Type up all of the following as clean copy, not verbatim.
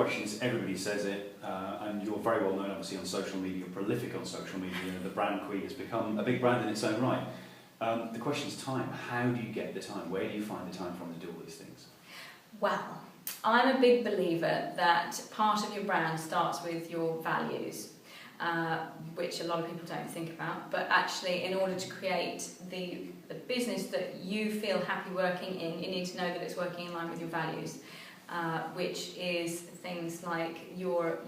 question is, everybody says it, and you're very well known obviously on social media, you're prolific on social media, you know, the brand queen has become a big brand in its own right. The question is time. How do you get the time? Where do you find the time from to do all these things? Well, I'm a big believer that part of your brand starts with your values, which a lot of people don't think about, but actually in order to create the business that you feel happy working in, you need to know that it's working in line with your values, which is things like your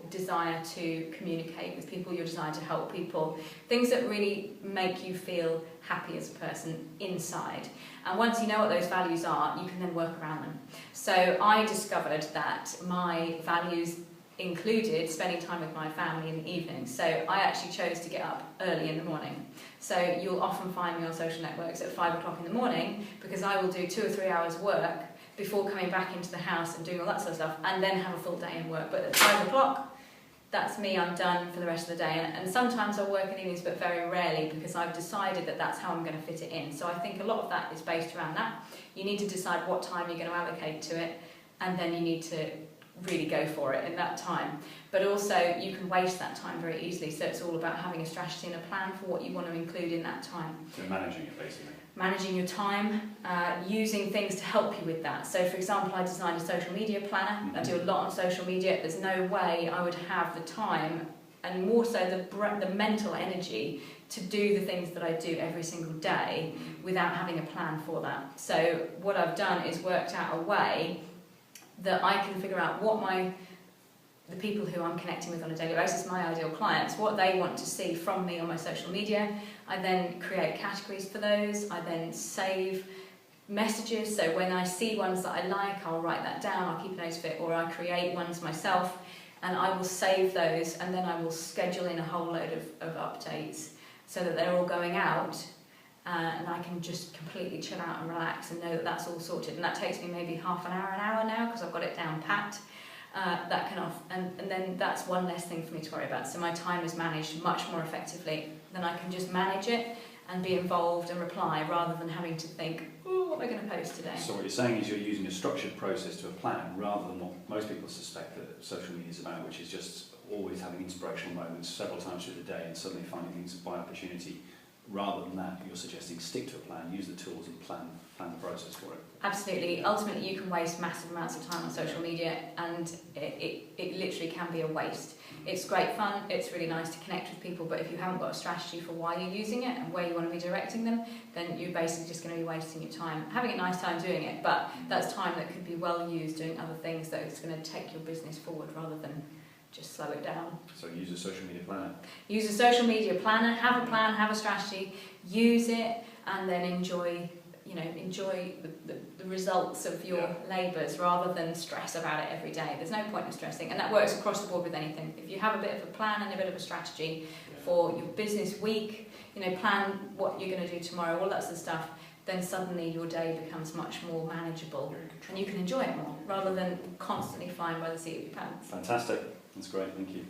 desire to communicate with people, your desire to help people, things that really make you feel happy as a person inside. And once you know what those values are, you can then work around them. So I discovered that my values included spending time with my family in the evening. So I actually chose to get up early in the morning. So you'll often find me on social networks at 5 o'clock in the morning, because I will do 2 or 3 hours work before coming back into the house and doing all that sort of stuff, and then have a full day in work. But at 5 o'clock, that's me, I'm done for the rest of the day. And sometimes I'll work in evenings, but very rarely, because I've decided that that's how I'm going to fit it in. So I think a lot of that is based around that. You need to decide what time you're going to allocate to it, and then you need to really go for it in that time. But also you can waste that time very easily, so it's all about having a strategy and a plan for what you want to include in that time. So managing it, basically. Managing your time, using things to help you with that. So for example, I designed a social media planner. I do a lot on social media. There's no way I would have the time, and more so the mental energy, to do the things that I do every single day without having a plan for that. So what I've done is worked out a way that I can figure out what the people who I'm connecting with on a daily basis, my ideal clients, what they want to see from me on my social media. I then create categories for those. I then save messages, so when I see ones that I like, I'll write that down, I'll keep a note of it, or I create ones myself, and I will save those, and then I will schedule in a whole load of updates so that they're all going out. And I can just completely chill out and relax and know that that's all sorted. And that takes me maybe half an hour now, because I've got it down pat. That can off, and then that's one less thing for me to worry about. So my time is managed much more effectively. Then I can just manage it and be involved and reply, rather than having to think, oh, what am I going to post today? So what you're saying is you're using a structured process to a plan, rather than what most people suspect that social media is about, which is just always having inspirational moments several times through the day and suddenly finding things by opportunity. Rather than that, you're suggesting stick to a plan, use the tools and plan the process for it. Absolutely. Ultimately, you can waste massive amounts of time on social media, and it literally can be a waste. It's great fun, it's really nice to connect with people, but if you haven't got a strategy for why you're using it and where you want to be directing them, then you're basically just going to be wasting your time. Having a nice time doing it, but that's time that could be well used doing other things that is going to take your business forward, rather than just slow it down. So use a social media planner. Use a social media planner, have a plan, have a strategy, use it, and then enjoy the results of your labours, rather than stress about it every day. There's no point in stressing, and that works across the board with anything. If you have a bit of a plan and a bit of a strategy for your business week, plan what you're going to do tomorrow, all that sort of stuff, then suddenly your day becomes much more manageable, and you can enjoy it more, rather than constantly flying by the seat of your pants. Fantastic. That's great, thank you.